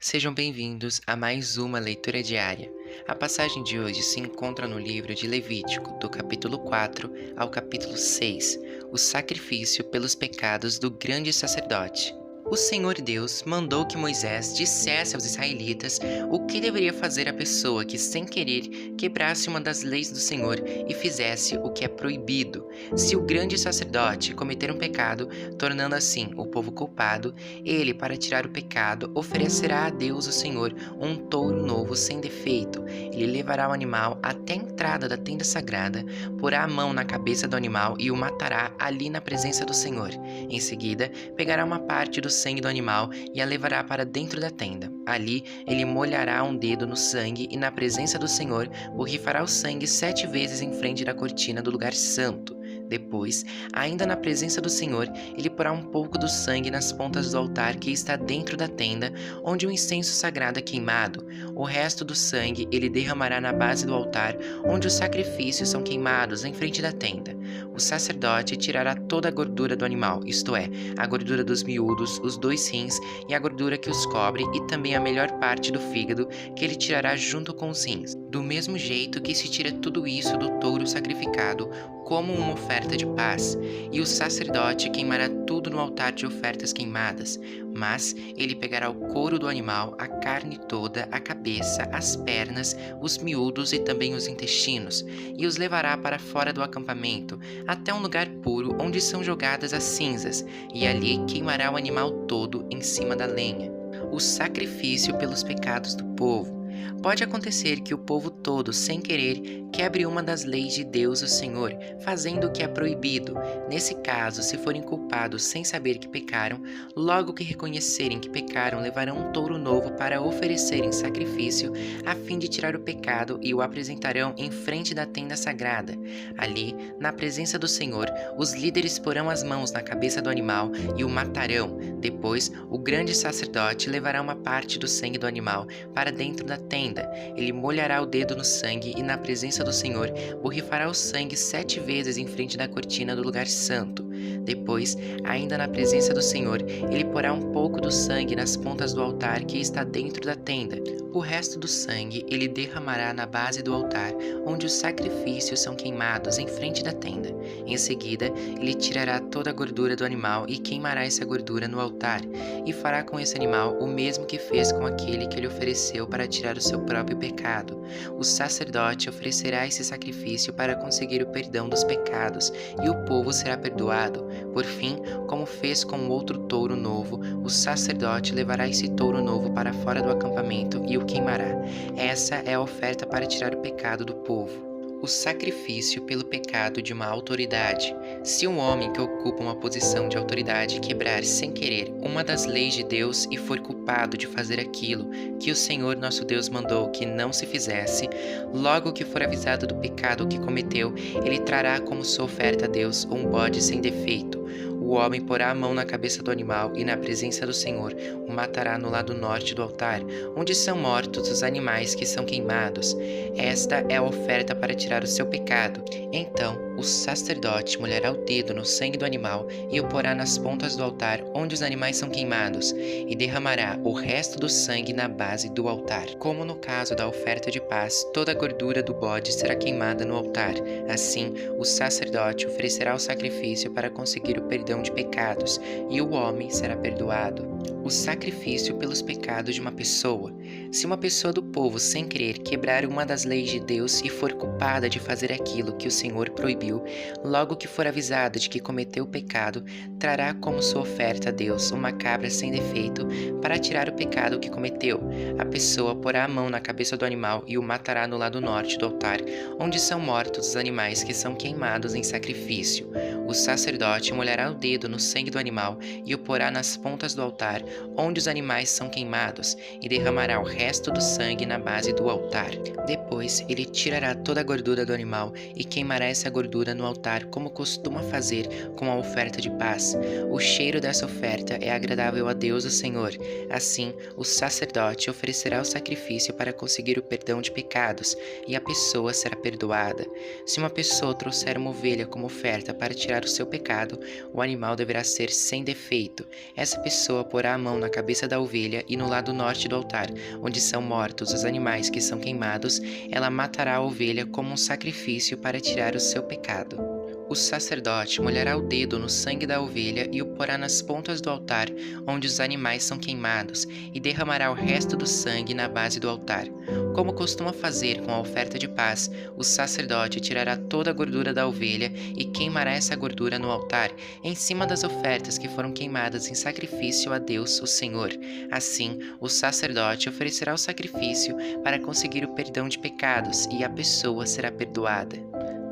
Sejam bem-vindos a mais uma leitura diária. A passagem de hoje se encontra no livro de Levítico, do capítulo 4 ao capítulo 6, o sacrifício pelos pecados do grande sacerdote. O Senhor Deus mandou que Moisés dissesse aos israelitas o que deveria fazer a pessoa que, sem querer, quebrasse uma das leis do Senhor e fizesse o que é proibido. Se o grande sacerdote cometer um pecado, tornando assim o povo culpado, ele, para tirar o pecado, oferecerá a Deus, o Senhor, um touro novo sem defeito. Ele levará o animal até a entrada da tenda sagrada, porá a mão na cabeça do animal e o matará ali na presença do Senhor. Em seguida, pegará uma parte do sangue do animal e a levará para dentro da tenda. Ali, ele molhará um dedo no sangue e, na presença do Senhor, borrifará o sangue 7 vezes em frente da cortina do lugar santo. Depois, ainda na presença do Senhor, ele porá um pouco do sangue nas pontas do altar que está dentro da tenda, onde o incenso sagrado é queimado. O resto do sangue ele derramará na base do altar, onde os sacrifícios são queimados em frente da tenda. O sacerdote tirará toda a gordura do animal, isto é, a gordura dos miúdos, os 2 rins e a gordura que os cobre, e também a melhor parte do fígado, que ele tirará junto com os rins. Do mesmo jeito que se tira tudo isso do touro sacrificado, como uma oferta de paz, e o sacerdote queimará tudo no altar de ofertas queimadas, mas ele pegará o couro do animal, a carne toda, a cabeça, as pernas, os miúdos e também os intestinos, e os levará para fora do acampamento, até um lugar puro onde são jogadas as cinzas, e ali queimará o animal todo em cima da lenha. O sacrifício pelos pecados do povo. Pode acontecer que o povo todo, sem querer, quebre uma das leis de Deus, o Senhor, fazendo o que é proibido. Nesse caso, se forem culpados sem saber que pecaram, logo que reconhecerem que pecaram, levarão um touro novo para oferecer em sacrifício, a fim de tirar o pecado, e o apresentarão em frente da tenda sagrada. Ali, na presença do Senhor, os líderes porão as mãos na cabeça do animal e o matarão. Depois, o grande sacerdote levará uma parte do sangue do animal para dentro da tenda. Ele molhará o dedo no sangue e, na presença do Senhor, borrifará o sangue 7 vezes em frente da cortina do lugar santo. Depois, ainda na presença do Senhor, ele porá um pouco do sangue nas pontas do altar que está dentro da tenda. O resto do sangue ele derramará na base do altar, onde os sacrifícios são queimados em frente da tenda. Em seguida, ele tirará toda a gordura do animal e queimará essa gordura no altar, e fará com esse animal o mesmo que fez com aquele que ele ofereceu para tirar o seu próprio pecado. O sacerdote oferecerá esse sacrifício para conseguir o perdão dos pecados, e o povo será perdoado. Por fim, como fez com o outro touro novo, o sacerdote levará esse touro novo para fora do acampamento e o queimará. Essa é a oferta para tirar o pecado do povo. O sacrifício pelo pecado de uma autoridade. Se um homem que ocupa uma posição de autoridade quebrar sem querer uma das leis de Deus e for culpado de fazer aquilo que o Senhor nosso Deus mandou que não se fizesse, logo que for avisado do pecado que cometeu, ele trará como sua oferta a Deus um bode sem defeito. O homem porá a mão na cabeça do animal e, na presença do Senhor, o matará no lado norte do altar, onde são mortos os animais que são queimados. Esta é a oferta para tirar o seu pecado. Então, o sacerdote molhará o dedo no sangue do animal e o porá nas pontas do altar onde os animais são queimados, e derramará o resto do sangue na base do altar. Como no caso da oferta de paz, toda a gordura do bode será queimada no altar. Assim, o sacerdote oferecerá o sacrifício para conseguir o perdão de pecados, e o homem será perdoado. O sacrifício pelos pecados de uma pessoa. Se uma pessoa do povo, sem querer, quebrar uma das leis de Deus e for culpada de fazer aquilo que o Senhor proibiu, logo que for avisada de que cometeu o pecado, trará como sua oferta a Deus uma cabra sem defeito para tirar o pecado que cometeu. A pessoa porá a mão na cabeça do animal e o matará no lado norte do altar, onde são mortos os animais que são queimados em sacrifício. O sacerdote molhará o dedo no sangue do animal e o porá nas pontas do altar, onde os animais são queimados, e derramará o resto do sangue na base do altar. Depois, ele tirará toda a gordura do animal e queimará essa gordura no altar, como costuma fazer com a oferta de paz. O cheiro dessa oferta é agradável a Deus, o Senhor. Assim, o sacerdote oferecerá o sacrifício para conseguir o perdão de pecados, e a pessoa será perdoada. Se uma pessoa trouxer uma ovelha como oferta para tirar o seu pecado, o animal deverá ser sem defeito. Essa pessoa porá a mão na cabeça da ovelha e no lado norte do altar, onde são mortos os animais que são queimados, ela matará a ovelha como um sacrifício para tirar o seu pecado. O sacerdote molhará o dedo no sangue da ovelha e o porá nas pontas do altar onde os animais são queimados, e derramará o resto do sangue na base do altar. Como costuma fazer com a oferta de paz, o sacerdote tirará toda a gordura da ovelha e queimará essa gordura no altar, em cima das ofertas que foram queimadas em sacrifício a Deus, o Senhor. Assim, o sacerdote oferecerá o sacrifício para conseguir o perdão de pecados, e a pessoa será perdoada.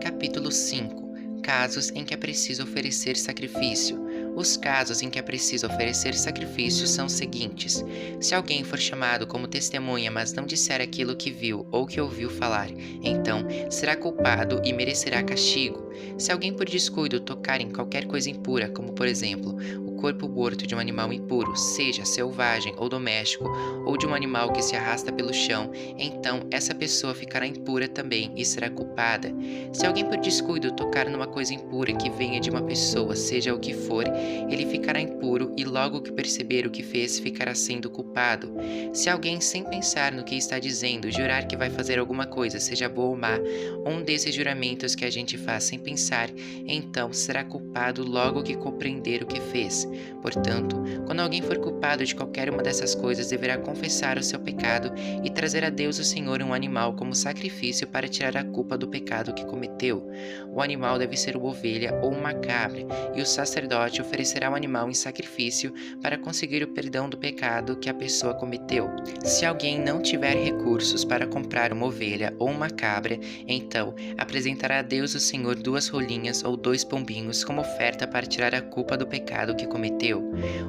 Capítulo 5. Casos em que é preciso oferecer sacrifício. Os casos em que é preciso oferecer sacrifício são os seguintes: se alguém for chamado como testemunha, mas não disser aquilo que viu ou que ouviu falar, então será culpado e merecerá castigo. Se alguém por descuido tocar em qualquer coisa impura, como por exemplo, o corpo morto de um animal impuro, seja selvagem ou doméstico, ou de um animal que se arrasta pelo chão, então essa pessoa ficará impura também e será culpada. Se alguém por descuido tocar numa coisa impura que venha de uma pessoa, seja o que for, ele ficará impuro e logo que perceber o que fez, ficará sendo culpado. Se alguém, sem pensar no que está dizendo, jurar que vai fazer alguma coisa, seja boa ou má, um desses juramentos que a gente faz sem pensar, então será culpado logo que compreender o que fez. Portanto, quando alguém for culpado de qualquer uma dessas coisas, deverá confessar o seu pecado e trazer a Deus o Senhor um animal como sacrifício para tirar a culpa do pecado que cometeu. O animal deve ser uma ovelha ou uma cabra, e o sacerdote oferecerá o animal em sacrifício para conseguir o perdão do pecado que a pessoa cometeu. Se alguém não tiver recursos para comprar uma ovelha ou uma cabra, então apresentará a Deus o Senhor 2 rolinhas ou 2 pombinhos como oferta para tirar a culpa do pecado que cometeu.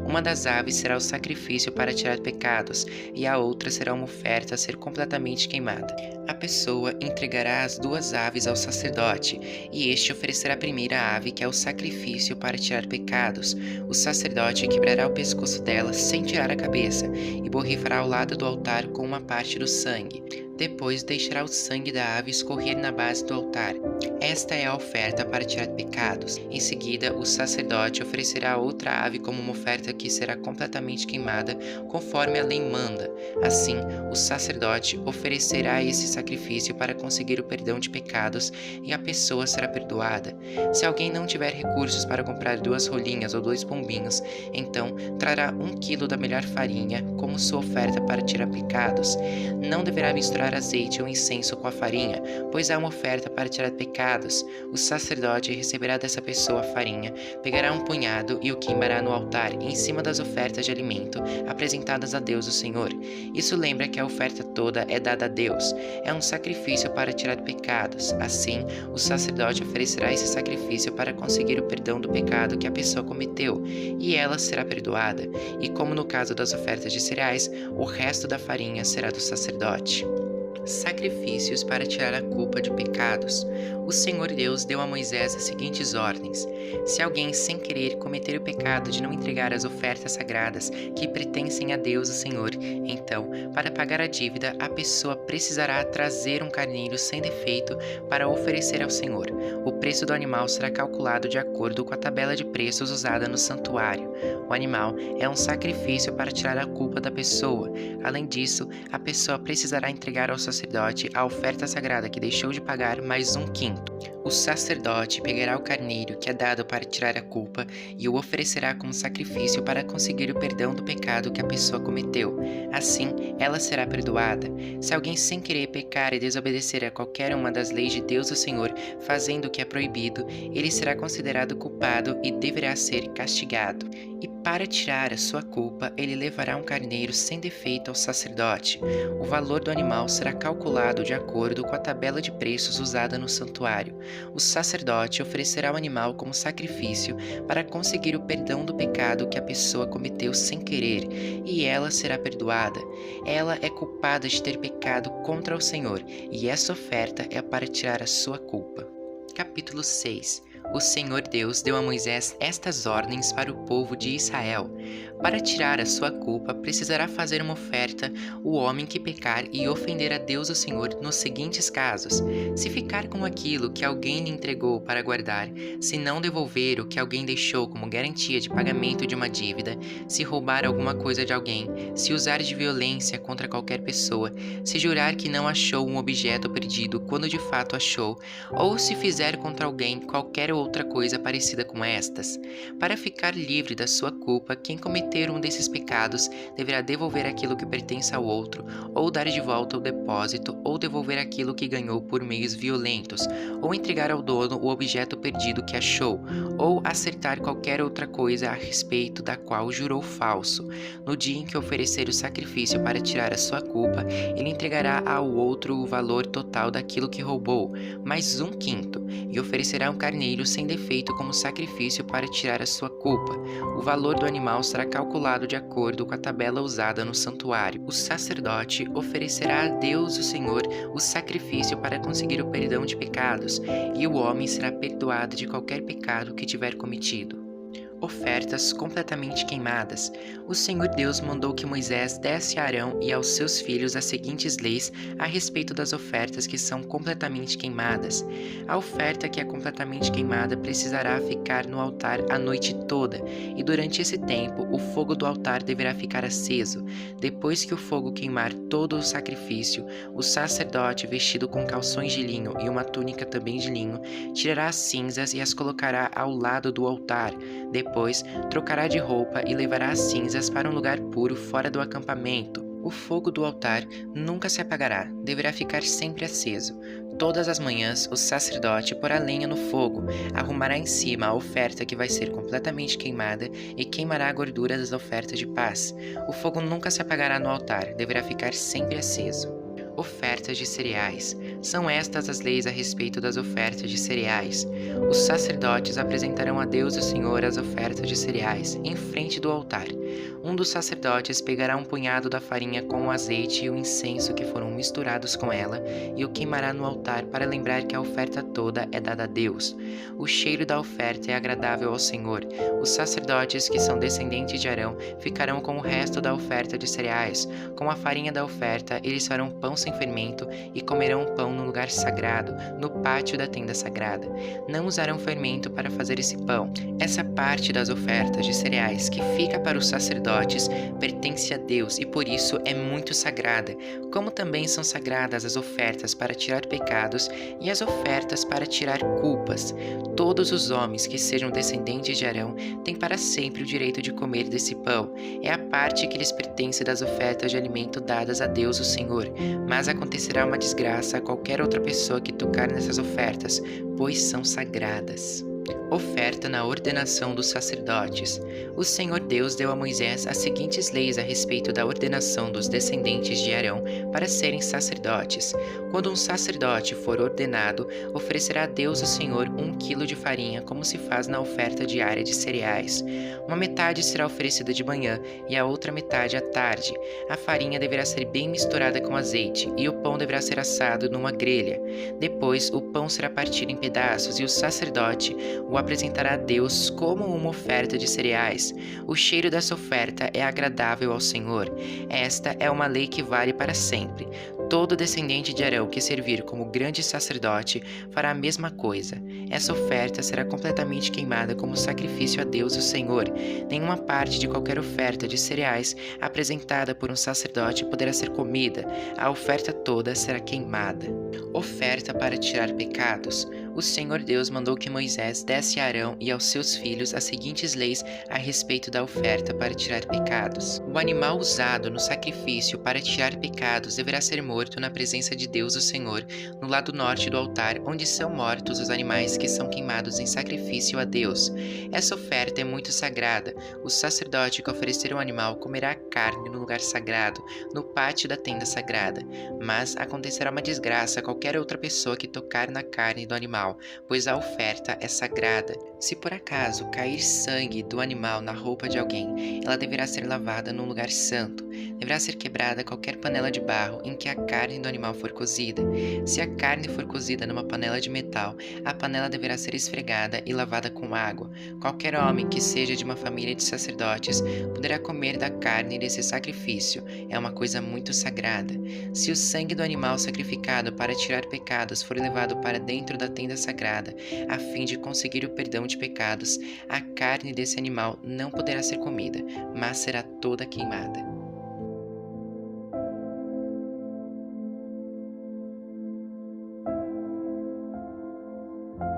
Uma das aves será o sacrifício para tirar pecados, e a outra será uma oferta a ser completamente queimada. A pessoa entregará as 2 aves ao sacerdote, e este oferecerá a primeira ave, que é o sacrifício para tirar pecados. O sacerdote quebrará o pescoço dela sem tirar a cabeça, e borrifará ao lado do altar com uma parte do sangue. Depois deixará o sangue da ave escorrer na base do altar. Esta é a oferta para tirar pecados. Em seguida, o sacerdote oferecerá outra ave como uma oferta que será completamente queimada, conforme a lei manda. Assim, o sacerdote oferecerá esse sacrifício para conseguir o perdão de pecados, e a pessoa será perdoada. Se alguém não tiver recursos para comprar 2 rolinhas ou 2 pombinhos, então trará 1 quilo da melhor farinha como sua oferta para tirar pecados. Não deverá misturar azeite ou incenso com a farinha, pois é uma oferta para tirar pecados. O sacerdote receberá dessa pessoa a farinha, pegará um punhado e o queimará no altar, em cima das ofertas de alimento apresentadas a Deus o Senhor. Isso lembra que a oferta toda é dada a Deus. É um sacrifício para tirar pecados. Assim, o sacerdote oferecerá esse sacrifício para conseguir o perdão do pecado que a pessoa cometeu, e ela será perdoada. E como no caso das ofertas de cereais, o resto da farinha será do sacerdote. Sacrifícios para tirar a culpa de pecados. O Senhor Deus deu a Moisés as seguintes ordens: se alguém sem querer cometer o pecado de não entregar as ofertas sagradas que pertencem a Deus o Senhor, então, para pagar a dívida, a pessoa precisará trazer um carneiro sem defeito para oferecer ao Senhor. O preço do animal será calculado de acordo com a tabela de preços usada no santuário. O animal é um sacrifício para tirar a culpa da pessoa. Além disso, a pessoa precisará entregar ao sacerdote a oferta sagrada que deixou de pagar mais 1/5. O sacerdote pegará o carneiro que é dado para tirar a culpa e o oferecerá como sacrifício para conseguir o perdão do pecado que a pessoa cometeu. Assim, ela será perdoada. Se alguém sem querer pecar e desobedecer a qualquer uma das leis de Deus o Senhor, fazendo o que é proibido, ele será considerado culpado e deverá ser castigado. E para tirar a sua culpa, ele levará um carneiro sem defeito ao sacerdote. O valor do animal será calculado de acordo com a tabela de preços usada no santuário. O sacerdote oferecerá o animal como sacrifício para conseguir o perdão do pecado que a pessoa cometeu sem querer, e ela será perdoada. Ela é culpada de ter pecado contra o Senhor, e essa oferta é para tirar a sua culpa. Capítulo 6. O Senhor Deus deu a Moisés estas ordens para o povo de Israel. Para tirar a sua culpa, precisará fazer uma oferta o homem que pecar e ofender a Deus o Senhor nos seguintes casos: se ficar com aquilo que alguém lhe entregou para guardar, se não devolver o que alguém deixou como garantia de pagamento de uma dívida, se roubar alguma coisa de alguém, se usar de violência contra qualquer pessoa, se jurar que não achou um objeto perdido quando de fato achou, ou se fizer contra alguém qualquer outra coisa parecida com estas. Para ficar livre da sua culpa, quem cometer um desses pecados deverá devolver aquilo que pertence ao outro, ou dar de volta o depósito, ou devolver aquilo que ganhou por meios violentos, ou entregar ao dono o objeto perdido que achou, ou acertar qualquer outra coisa a respeito da qual jurou falso. No dia em que oferecer o sacrifício para tirar a sua culpa, ele entregará ao outro o valor total daquilo que roubou, mais 1/5, e oferecerá um carneiro sem defeito como sacrifício para tirar a sua culpa. O valor do animal será calculado de acordo com a tabela usada no santuário. O sacerdote oferecerá a Deus o Senhor o sacrifício para conseguir o perdão de pecados, e o homem será perdoado de qualquer pecado que tiver cometido. Ofertas completamente queimadas. O Senhor Deus mandou que Moisés desse a Arão e aos seus filhos as seguintes leis a respeito das ofertas que são completamente queimadas. A oferta que é completamente queimada precisará ficar no altar a noite toda, e durante esse tempo o fogo do altar deverá ficar aceso. Depois que o fogo queimar todo o sacrifício, o sacerdote, vestido com calções de linho e uma túnica também de linho, tirará as cinzas e as colocará ao lado do altar. Depois, trocará de roupa e levará as cinzas para um lugar puro fora do acampamento. O fogo do altar nunca se apagará, deverá ficar sempre aceso. Todas as manhãs, o sacerdote porá lenha no fogo, arrumará em cima a oferta que vai ser completamente queimada e queimará a gordura das ofertas de paz. O fogo nunca se apagará no altar, deverá ficar sempre aceso. Ofertas de cereais. São estas as leis a respeito das ofertas de cereais. Os sacerdotes apresentarão a Deus o Senhor as ofertas de cereais, em frente do altar. Um dos sacerdotes pegará um punhado da farinha com o azeite e o incenso que foram misturados com ela, e o queimará no altar para lembrar que a oferta toda é dada a Deus. O cheiro da oferta é agradável ao Senhor. Os sacerdotes que são descendentes de Arão ficarão com o resto da oferta de cereais. Com a farinha da oferta, eles farão pão sem fermento e comerão o pão no lugar sagrado, no pátio da tenda sagrada. Não usarão fermento para fazer esse pão. Essa parte das ofertas de cereais que fica para os sacerdotes pertence a Deus e por isso é muito sagrada, como também são sagradas as ofertas para tirar pecados e as ofertas para tirar culpas. Todos os homens que sejam descendentes de Arão têm para sempre o direito de comer desse pão. É a parte que lhes pertence das ofertas de alimento dadas a Deus o Senhor. Mas acontecerá uma desgraça a qualquer outra pessoa que tocar nessas ofertas, pois são sagradas. Oferta na ordenação dos sacerdotes. O Senhor Deus deu a Moisés as seguintes leis a respeito da ordenação dos descendentes de Arão para serem sacerdotes. Quando um sacerdote for ordenado, oferecerá a Deus o Senhor 1 quilo de farinha, como se faz na oferta diária de cereais. Uma metade será oferecida de manhã e a outra metade à tarde. A farinha deverá ser bem misturada com azeite e o pão deverá ser assado numa grelha. Depois, o pão será partido em pedaços e o sacerdote o apresentará a Deus como uma oferta de cereais. O cheiro dessa oferta é agradável ao Senhor. Esta é uma lei que vale para sempre. Todo descendente de Arão que servir como grande sacerdote fará a mesma coisa. Essa oferta será completamente queimada como sacrifício a Deus o Senhor. Nenhuma parte de qualquer oferta de cereais apresentada por um sacerdote poderá ser comida. A oferta toda será queimada. Oferta para tirar pecados. O Senhor Deus mandou que Moisés desse a Arão e aos seus filhos as seguintes leis a respeito da oferta para tirar pecados. O animal usado no sacrifício para tirar pecados deverá ser morto na presença de Deus o Senhor, no lado norte do altar, onde são mortos os animais que são queimados em sacrifício a Deus. Essa oferta é muito sagrada. O sacerdote que oferecer o animal comerá a carne no lugar sagrado, no pátio da tenda sagrada. Mas acontecerá uma desgraça a qualquer outra pessoa que tocar na carne do animal, pois a oferta é sagrada. Se por acaso cair sangue do animal na roupa de alguém, ela deverá ser lavada num lugar santo. Deverá ser quebrada qualquer panela de barro em que a carne do animal for cozida. Se a carne for cozida numa panela de metal, a panela deverá ser esfregada e lavada com água. Qualquer homem que seja de uma família de sacerdotes poderá comer da carne desse sacrifício. É uma coisa muito sagrada. Se o sangue do animal sacrificado para tirar pecados for levado para dentro da tenda sagrada, a fim de conseguir o perdão de pecados, a carne desse animal não poderá ser comida, mas será toda queimada.